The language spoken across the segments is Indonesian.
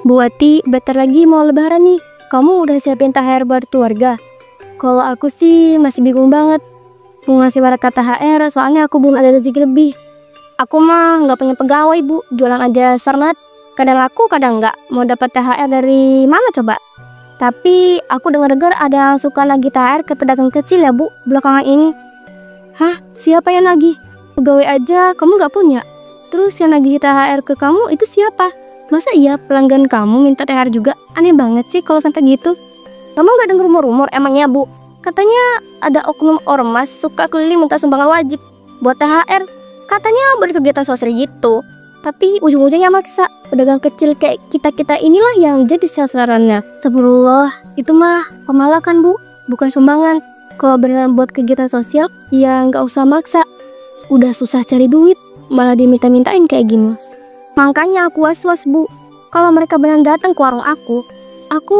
Bu Ati, bentar lagi mau lebaran nih. Kamu udah siapin THR buat keluarga? Kalau aku sih masih bingung banget mau ngasih mereka THR, soalnya aku belum ada rezeki lebih. Aku mah nggak punya pegawai, Bu. Jualan aja sernat. Kadang laku, kadang nggak. Mau dapat THR dari mana coba? Tapi aku dengar-dengar ada yang suka nagih THR ke pedagang kecil ya, Bu, belakangan ini. Hah? Siapa yang nagih? Pegawai aja kamu nggak punya? Terus yang nagih THR ke kamu itu siapa? Masa iya pelanggan kamu minta THR juga? Aneh banget sih kalau sampai gitu. Kamu nggak dengar rumor-rumor emangnya, Bu? Katanya ada oknum ormas suka keliling minta sumbangan wajib buat THR. Katanya buat kegiatan sosial gitu. Tapi ujung-ujungnya maksa. Pedagang kecil kayak kita-kita inilah yang jadi sasarannya. Astagfirullah, itu mah pemalakan, Bu, bukan sumbangan. Kalau beneran buat kegiatan sosial, ya nggak usah maksa. Udah susah cari duit, malah diminta-mintain kayak gini. Makanya aku was-was, Bu. Kalau mereka beneran datang ke warung aku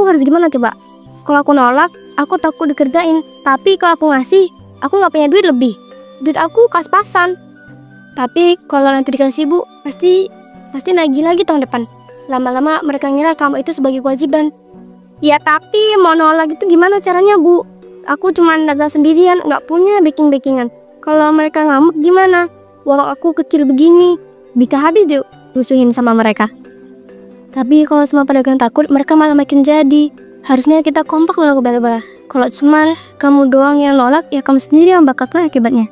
harus gimana coba? Kalau aku nolak, aku takut dikerjain. Tapi kalau aku ngasih, aku nggak punya duit lebih. Duit aku kas-pasan. Tapi kalau nanti dikasih, Bu, pasti nagih lagi tahun depan. Lama-lama mereka ngira kamu itu sebagai kewajiban. Ya tapi mau nolak itu gimana caranya, Bu? Aku cuma dagang sendirian, nggak punya backing-backingan. Kalau mereka ngamuk gimana? Warung aku kecil begini, bisa habis deh rusuhin sama mereka. Tapi kalau semua pedagang takut, mereka malah makin jadi. Harusnya kita kompak loh bela-bela. Kalau cuma kamu doang yang nolak, ya kamu sendiri yang bakal kena akibatnya.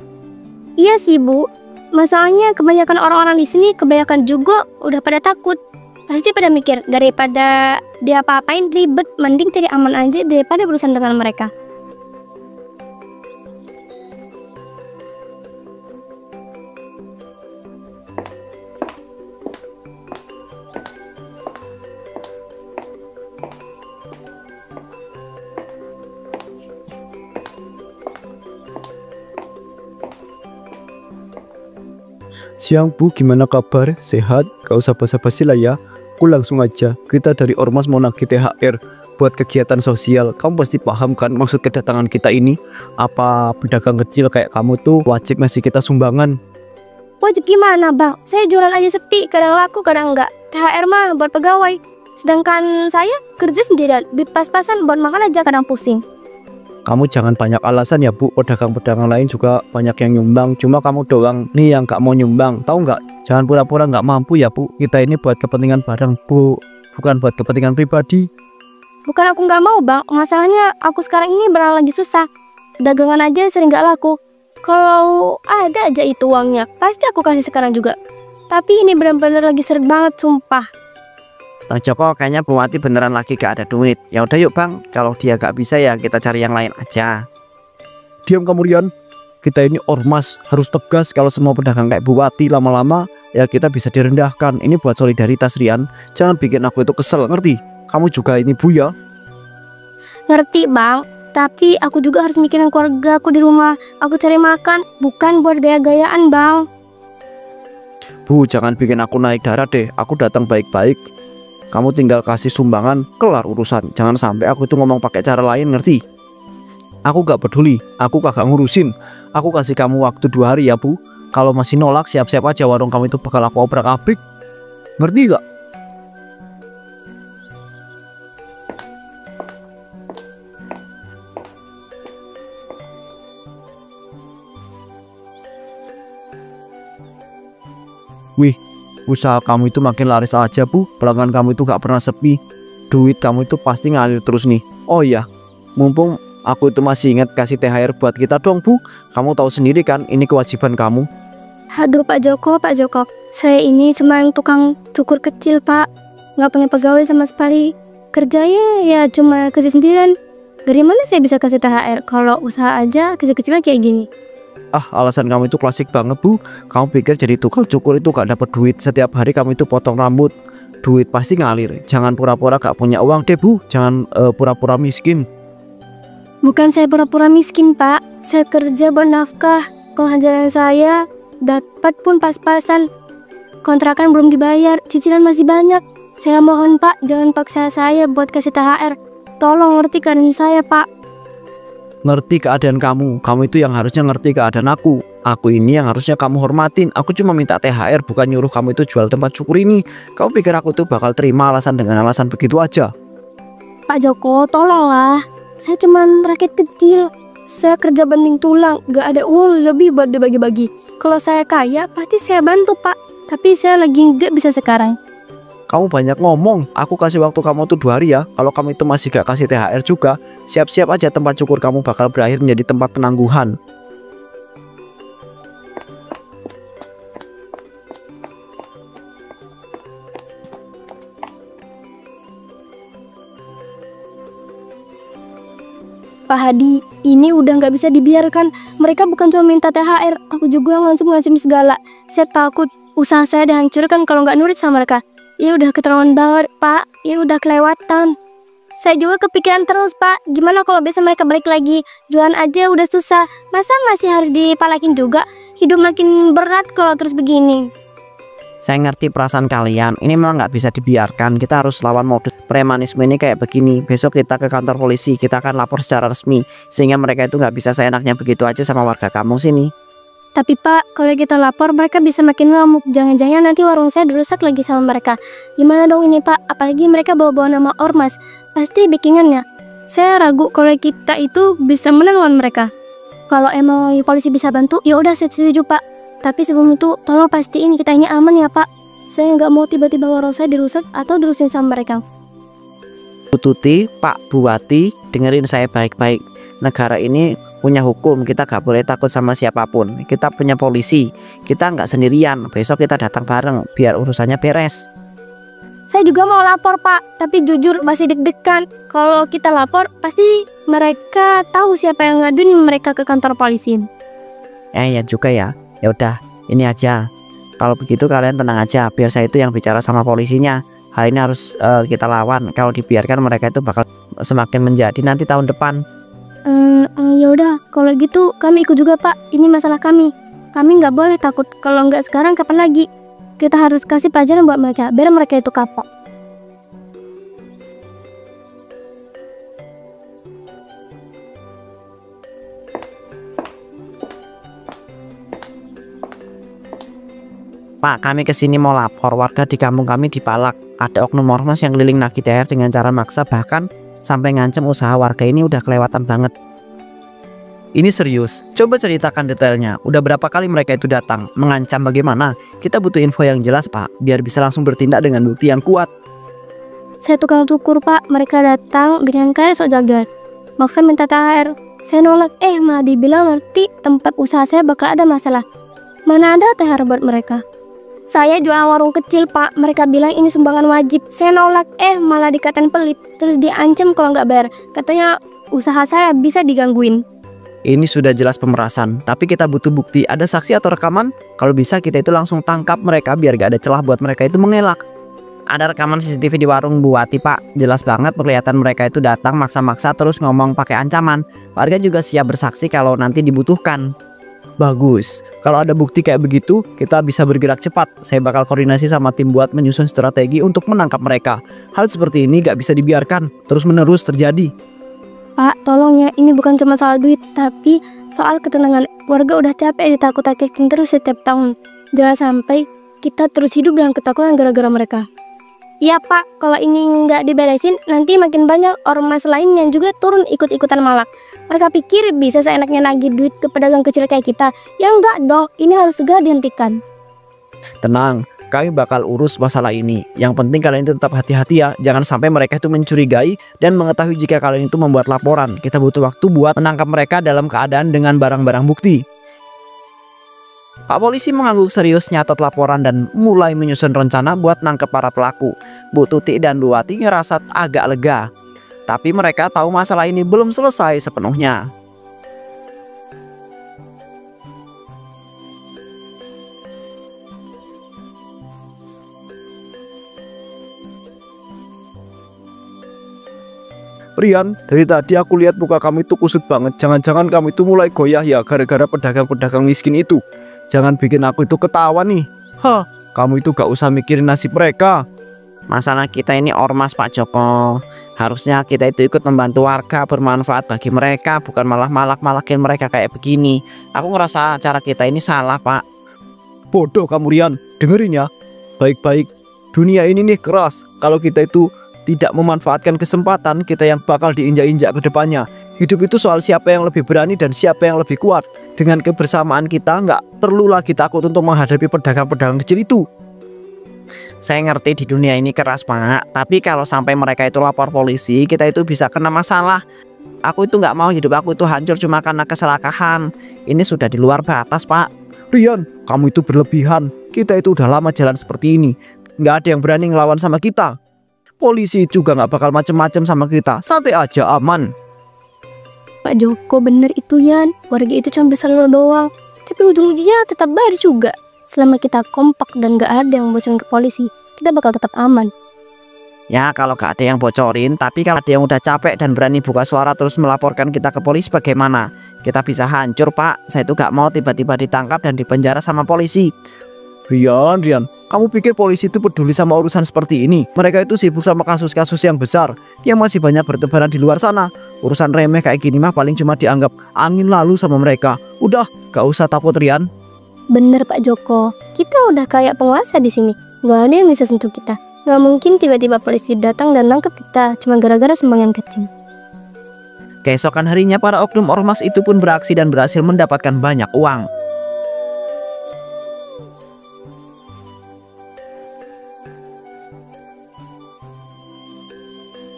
Iya sih, Bu. Masalahnya kebanyakan orang-orang di sini kebanyakan juga udah pada takut. Pasti pada mikir daripada dia apa-apain ribet, mending cari aman aja daripada berurusan dengan mereka. Siang Bu, gimana kabar? Sehat? Gak usah basa-basi lah ya. Aku langsung aja. Kita dari Ormas mau nagih THR buat kegiatan sosial. Kamu pasti paham kan maksud kedatangan kita ini? Apa pedagang kecil kayak kamu tuh wajib ngasih kita sumbangan? Wajib gimana, Bang? Saya jualan aja sepi, kadang laku, kadang enggak. THR mah buat pegawai. Sedangkan saya kerja sendirian, duit pas-pasan buat makan aja kadang pusing. Kamu jangan banyak alasan ya Bu, pedagang-pedagang lain juga banyak yang nyumbang. Cuma kamu doang nih yang gak mau nyumbang, tahu nggak? Jangan pura-pura nggak mampu ya Bu. Kita ini buat kepentingan bareng Bu, bukan buat kepentingan pribadi. Bukan aku nggak mau, Bang. Masalahnya aku sekarang ini benar lagi susah. Dagangan aja sering nggak laku. Kalau ada aja itu uangnya, pasti aku kasih sekarang juga. Tapi ini benar-benar lagi seret banget, sumpah. Bang Joko, kayaknya Bu Wati beneran lagi gak ada duit. Ya udah yuk Bang, kalau dia gak bisa ya kita cari yang lain aja. Diam kamu Rian. Kita ini ormas, harus tegas. Kalau semua pedagang kayak Bu Wati lama-lama ya kita bisa direndahkan. Ini buat solidaritas Rian. Jangan bikin aku itu kesel, ngerti? Kamu juga ini Bu ya. Ngerti, Bang. Tapi aku juga harus mikirin keluarga aku di rumah. Aku cari makan, bukan buat gaya-gayaan, Bang. Bu, jangan bikin aku naik darah deh. Aku datang baik-baik. Kamu tinggal kasih sumbangan, kelar urusan. Jangan sampai aku itu ngomong pakai cara lain, ngerti? Aku gak peduli, aku kagak ngurusin. Aku kasih kamu waktu 2 hari ya Bu. Kalau masih nolak, siap-siap aja warung kamu itu bakal aku obrak-abrik. Ngerti gak? Wih, usaha kamu itu makin laris aja Bu. Pelanggan kamu itu gak pernah sepi. Duit kamu itu pasti ngalir terus nih. Oh iya, mumpung aku itu masih ingat kasih THR buat kita dong Bu. Kamu tahu sendiri kan ini kewajiban kamu. Aduh Pak Joko, saya ini cuma tukang cukur kecil, Pak. Nggak punya pegawai sama sekali. Kerjanya ya cuma kerja sendirian. Dari mana saya bisa kasih THR kalau usaha aja kecil-kecilnya kayak gini? Ah, alasan kamu itu klasik banget Bu. Kamu pikir jadi tukang cukur itu gak dapat duit. Setiap hari kamu itu potong rambut, duit pasti ngalir. Jangan pura-pura gak punya uang deh Bu. Jangan pura-pura miskin. Bukan saya pura-pura miskin, Pak. Saya kerja bernafkah. Penghasilan saya dapat pun pas-pasan. Kontrakan belum dibayar, cicilan masih banyak. Saya mohon Pak, jangan paksa saya buat kasih THR. Tolong ngerti keadaan saya, Pak. ngerti keadaan kamu. Kamu itu yang harusnya ngerti keadaan aku. Aku ini yang harusnya kamu hormatin. Aku cuma minta THR, bukan nyuruh kamu itu jual tempat cukur ini. Kamu pikir aku tuh bakal terima alasan dengan alasan begitu aja? Pak Joko, tolonglah. Saya cuman rakyat kecil. Saya kerja banting tulang, gak ada uang lebih buat dibagi-bagi. Kalau saya kaya, pasti saya bantu, Pak. Tapi saya lagi gak bisa sekarang. Kamu banyak ngomong. Aku kasih waktu kamu tuh 2 hari ya. Kalau kamu itu masih gak kasih THR juga, siap-siap aja tempat cukur kamu bakal berakhir menjadi tempat penangguhan. Pak Hadi, ini udah nggak bisa dibiarkan. Mereka bukan cuma minta THR, aku juga langsung ngasih segala. Saya takut usaha saya dihancurkan kalau nggak nurut sama mereka. Ya udah keterlaluan banget, Pak. Ya udah kelewatan. Saya juga kepikiran terus, Pak. Gimana kalau besok mereka balik lagi? Jualan aja udah susah. Masa masih harus dipalakin juga? Hidup makin berat kalau terus begini. Saya ngerti perasaan kalian. Ini memang nggak bisa dibiarkan. Kita harus lawan modus premanisme ini kayak begini. Besok kita ke kantor polisi. Kita akan lapor secara resmi. Sehingga mereka itu nggak bisa seenaknya begitu aja sama warga kampung sini. Tapi Pak, kalau kita lapor mereka bisa makin ngamuk. Jangan-jangan nanti warung saya dirusak lagi sama mereka. Gimana dong ini Pak? Apalagi mereka bawa-bawa nama ormas. Pasti backingannya. Saya ragu kalau kita itu bisa melawan mereka. Kalau emang polisi bisa bantu, ya udah saya setuju Pak. Tapi sebelum itu, tolong pastiin kita ini aman ya Pak. Saya nggak mau tiba-tiba warung saya dirusak atau dirusin sama mereka. Bu Tuti, Pak Buati, dengerin saya baik-baik. Negara ini punya hukum, kita gak boleh takut sama siapapun. Kita punya polisi, kita nggak sendirian. Besok kita datang bareng, biar urusannya beres. Saya juga mau lapor Pak, tapi jujur masih deg-degan. Kalau kita lapor, pasti mereka tahu siapa yang ngaduin mereka ke kantor polisi. Ya juga ya. Ya udah, ini aja. Kalau begitu kalian tenang aja, biar saya itu yang bicara sama polisinya. Hal ini harus kita lawan. Kalau dibiarkan mereka itu bakal semakin menjadi nanti tahun depan. Ya udah, kalau gitu kami ikut juga Pak. Ini masalah kami. Kami nggak boleh takut. Kalau nggak sekarang kapan lagi? Kita harus kasih pelajaran buat mereka, biar mereka itu kapok. Pak, kami kesini mau lapor. Warga di kampung kami dipalak. Ada oknum ormas yang keliling nagih THR dengan cara maksa, bahkan sampai ngancem usaha warga. Ini udah kelewatan banget. Ini serius, coba ceritakan detailnya. Udah berapa kali mereka itu datang? Mengancam bagaimana? Kita butuh info yang jelas Pak, biar bisa langsung bertindak dengan bukti yang kuat. Saya tukang cukur Pak, mereka datang dengan kayak sok jaga. Maksa minta THR. Saya nolak, malah dibilang nanti tempat usaha saya bakal ada masalah. Mana ada THR buat mereka? Saya jual warung kecil Pak, mereka bilang ini sumbangan wajib. Saya nolak, malah dikatain pelit. Terus diancam kalau nggak bayar. Katanya usaha saya bisa digangguin. Ini sudah jelas pemerasan, tapi kita butuh bukti. Ada saksi atau rekaman? Kalau bisa kita itu langsung tangkap mereka biar gak ada celah buat mereka itu mengelak. Ada rekaman CCTV di warung Buati Pak. Jelas banget kelihatan mereka itu datang maksa-maksa terus ngomong pakai ancaman. Warga juga siap bersaksi kalau nanti dibutuhkan. Bagus, kalau ada bukti kayak begitu, kita bisa bergerak cepat. Saya bakal koordinasi sama tim buat menyusun strategi untuk menangkap mereka. Hal seperti ini gak bisa dibiarkan terus-menerus terjadi. Pak, tolong ya, ini bukan cuma soal duit, tapi soal ketenangan. Warga udah capek ditakut-takutin terus setiap tahun. Jangan sampai kita terus hidup dengan ketakutan gara-gara mereka. Iya Pak, kalau ini nggak diberesin, nanti makin banyak ormas lain yang juga turun ikut-ikutan malak. Mereka pikir bisa seenaknya nagih duit ke pedagang kecil kayak kita. Ya enggak dong, ini harus segera dihentikan. Tenang, kami bakal urus masalah ini. Yang penting kalian itu tetap hati-hati ya. Jangan sampai mereka itu mencurigai dan mengetahui jika kalian itu membuat laporan. Kita butuh waktu buat menangkap mereka dalam keadaan dengan barang-barang bukti. Pak polisi mengangguk serius, nyatat laporan dan mulai menyusun rencana buat nangkep para pelaku. Bu Tuti dan Bu Wati ngerasa agak lega. Tapi mereka tahu masalah ini belum selesai sepenuhnya. Rian, dari tadi aku lihat muka kamu itu kusut banget. Jangan-jangan kamu itu mulai goyah ya gara-gara pedagang-pedagang miskin itu. Jangan bikin aku itu ketawa nih. Kamu itu gak usah mikirin nasib mereka. Masalah kita ini ormas Pak Joko. Harusnya kita itu ikut membantu warga, bermanfaat bagi mereka, bukan malah malak-malakin mereka kayak begini. Aku ngerasa cara kita ini salah, Pak. Bodoh kamu Rian, dengerin ya baik-baik. Dunia ini nih keras. Kalau kita itu tidak memanfaatkan kesempatan, kita yang bakal diinjak-injak ke depannya. Hidup itu soal siapa yang lebih berani dan siapa yang lebih kuat. Dengan kebersamaan kita nggak perlu lagi takut untuk menghadapi pedagang-pedagang kecil itu. Saya ngerti di dunia ini keras, Pak. Tapi kalau sampai mereka itu lapor polisi, kita itu bisa kena masalah. Aku itu nggak mau hidup aku itu hancur cuma karena keserakahan. Ini sudah di luar batas, Pak. Rian, kamu itu berlebihan. Kita itu udah lama jalan seperti ini. Nggak ada yang berani ngelawan sama kita. Polisi juga nggak bakal macem-macem sama kita. Santai aja, aman. Pak Joko bener itu Yan, warga itu cuma bisa lo doang. Tapi ujung-ujungnya tetap bayar juga. Selama kita kompak dan gak ada yang bocorin ke polisi, kita bakal tetap aman. Ya kalau gak ada yang bocorin, tapi kalau ada yang udah capek dan berani buka suara terus melaporkan kita ke polisi bagaimana? Kita bisa hancur, Pak. Saya itu gak mau tiba-tiba ditangkap dan dipenjara sama polisi. Rian, kamu pikir polisi itu peduli sama urusan seperti ini? Mereka itu sibuk sama kasus-kasus yang besar, yang masih banyak bertebaran di luar sana. Urusan remeh kayak gini mah paling cuma dianggap angin lalu sama mereka. Udah, gak usah takut Rian. Bener Pak Joko, kita udah kayak penguasa di sini. Gak ada yang bisa sentuh kita. Gak mungkin tiba-tiba polisi datang dan nangkep kita cuma gara-gara sumbangan kecil. Keesokan harinya para oknum ormas itu pun beraksi dan berhasil mendapatkan banyak uang.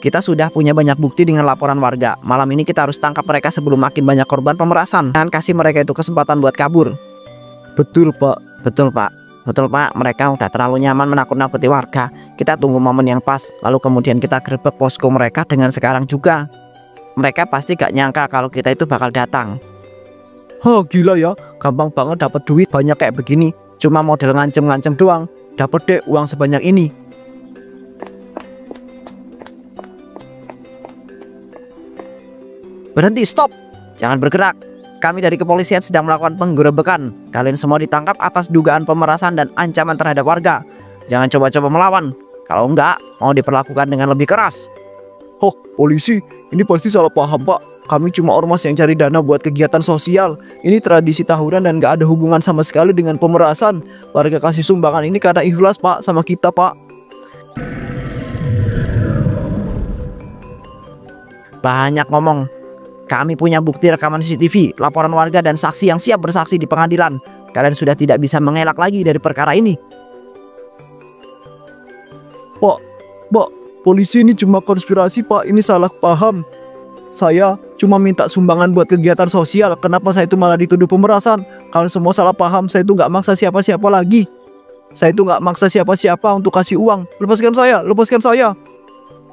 Kita sudah punya banyak bukti dengan laporan warga. Malam ini kita harus tangkap mereka sebelum makin banyak korban pemerasan dan kasih mereka itu kesempatan buat kabur. Betul, Pak. Betul, Pak. Betul, Pak. Mereka udah terlalu nyaman menakut-nakuti warga. Kita tunggu momen yang pas, lalu kemudian kita gerebek posko mereka dengan sekarang juga. Mereka pasti gak nyangka kalau kita itu bakal datang. Gila ya, gampang banget dapat duit banyak kayak begini. Cuma model ngancem-ngancem doang, dapat deh uang sebanyak ini. Berhenti, stop. Jangan bergerak. Kami dari kepolisian sedang melakukan penggerebekan. Kalian semua ditangkap atas dugaan pemerasan dan ancaman terhadap warga. Jangan coba-coba melawan. Kalau enggak, mau diperlakukan dengan lebih keras. Polisi, ini pasti salah paham, Pak. Kami cuma ormas yang cari dana buat kegiatan sosial. Ini tradisi tahunan dan gak ada hubungan sama sekali dengan pemerasan. Warga kasih sumbangan ini karena ikhlas, Pak, sama kita, Pak. Banyak ngomong. Kami punya bukti rekaman CCTV, laporan warga dan saksi yang siap bersaksi di pengadilan. Kalian sudah tidak bisa mengelak lagi dari perkara ini. Pak, polisi ini cuma konspirasi, Pak. Ini salah paham. Saya cuma minta sumbangan buat kegiatan sosial. Kenapa saya itu malah dituduh pemerasan? Kalian semua salah paham. Saya itu nggak maksa siapa-siapa lagi. Saya itu nggak maksa siapa-siapa untuk kasih uang. Lepaskan saya, lepaskan saya.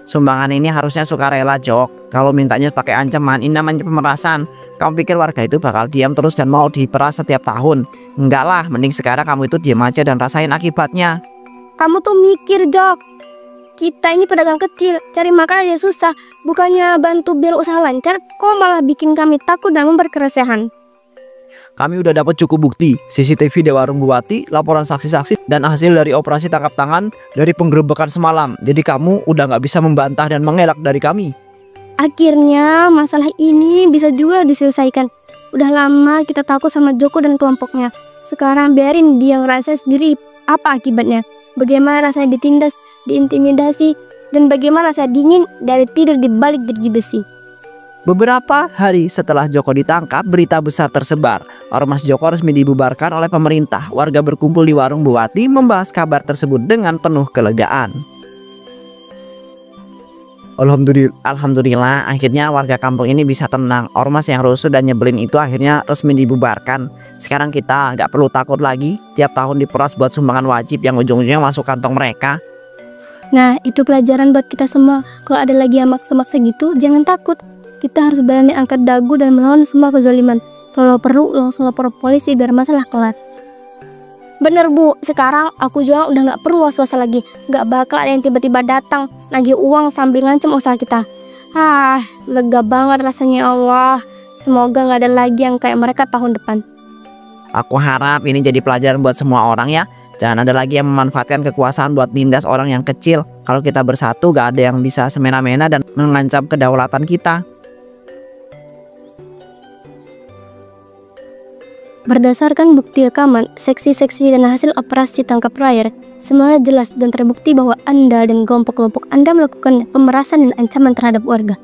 Sumbangan ini harusnya sukarela, Jok. Kalau mintanya pakai ancaman, ini namanya pemerasan. Kamu pikir warga itu bakal diam terus dan mau diperas setiap tahun? Enggak lah, mending sekarang kamu itu diam aja dan rasain akibatnya. Kamu tuh mikir, Jok. Kita ini pedagang kecil, cari makan aja susah. Bukannya bantu biar usaha lancar, kok malah bikin kami takut dan memperkeresahan. Kami udah dapat cukup bukti, CCTV di warung Buati, laporan saksi-saksi, dan hasil dari operasi tangkap tangan dari penggerebekan semalam. Jadi kamu udah nggak bisa membantah dan mengelak dari kami. Akhirnya masalah ini bisa juga diselesaikan. Udah lama kita takut sama Joko dan kelompoknya. Sekarang biarin dia ngerasa sendiri apa akibatnya. Bagaimana rasanya ditindas, diintimidasi, dan bagaimana rasa dingin dari tidur di balik jeruji besi. Beberapa hari setelah Joko ditangkap, berita besar tersebar. Ormas Joko resmi dibubarkan oleh pemerintah. Warga berkumpul di warung Buati membahas kabar tersebut dengan penuh kelegaan. Alhamdulillah, akhirnya warga kampung ini bisa tenang. Ormas yang rusuh dan nyebelin itu akhirnya resmi dibubarkan. Sekarang kita nggak perlu takut lagi tiap tahun diperas buat sumbangan wajib yang ujung-ujungnya masuk kantong mereka. Nah, itu pelajaran buat kita semua. Kalau ada lagi yang maksa-maksa gitu, jangan takut. Kita harus berani angkat dagu dan melawan semua kezaliman. Kalau perlu langsung lapor polisi biar masalah kelar. Bener Bu, sekarang aku juga udah gak perlu was-was lagi. Gak bakal ada yang tiba-tiba datang nagih uang sambil ngancem usaha kita. Lega banget rasanya, ya Allah. Semoga gak ada lagi yang kayak mereka tahun depan. Aku harap ini jadi pelajaran buat semua orang ya. Jangan ada lagi yang memanfaatkan kekuasaan buat nindas orang yang kecil. Kalau kita bersatu gak ada yang bisa semena-mena dan mengancam kedaulatan kita. Berdasarkan bukti rekaman, seksi-seksi dan hasil operasi tangkap layar, semuanya jelas dan terbukti bahwa Anda dan kelompok-kelompok Anda melakukan pemerasan dan ancaman terhadap warga.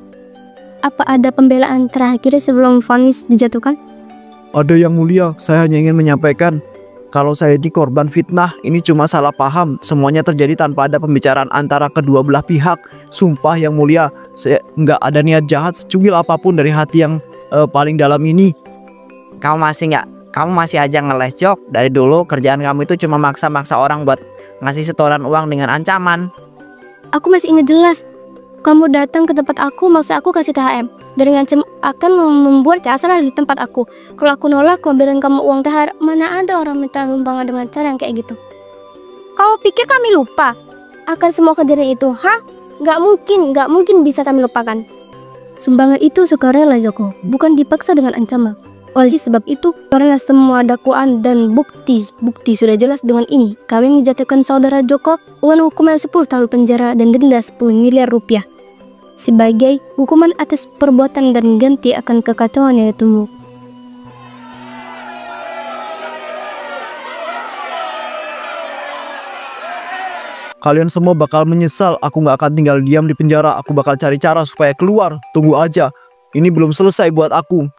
Apa ada pembelaan terakhir sebelum vonis dijatuhkan? Ada yang mulia, saya hanya ingin menyampaikan kalau saya di korban fitnah, ini cuma salah paham. Semuanya terjadi tanpa ada pembicaraan antara kedua belah pihak. Sumpah yang mulia, saya nggak ada niat jahat secuil apapun dari hati yang paling dalam ini. Kamu masih aja ngeles, Jok. Dari dulu kerjaan kamu itu cuma maksa-maksa orang buat ngasih setoran uang dengan ancaman. Aku masih ingat jelas. Kamu datang ke tempat aku, maksa aku kasih THR. Dan ngancam akan membuat keasaran di tempat aku. Kalau aku nolak, memberikan kamu uang THR. Mana ada orang minta sumbangan dengan cara yang kayak gitu? Kamu pikir kami lupa akan semua kejadian itu? Hah? Gak mungkin bisa kami lupakan. Sumbangan itu sukarela, Joko, bukan dipaksa dengan ancaman. Oleh sebab itu, karena semua dakwaan dan bukti sudah jelas dengan ini, kami menjatuhkan saudara Joko dengan hukuman 10 tahun penjara dan denda 10 miliar rupiah sebagai hukuman atas perbuatan dan ganti akan kekacauan yang ditumbuh. Kalian semua bakal menyesal. Aku nggak akan tinggal diam di penjara. Aku bakal cari cara supaya keluar. Tunggu aja. Ini belum selesai buat aku.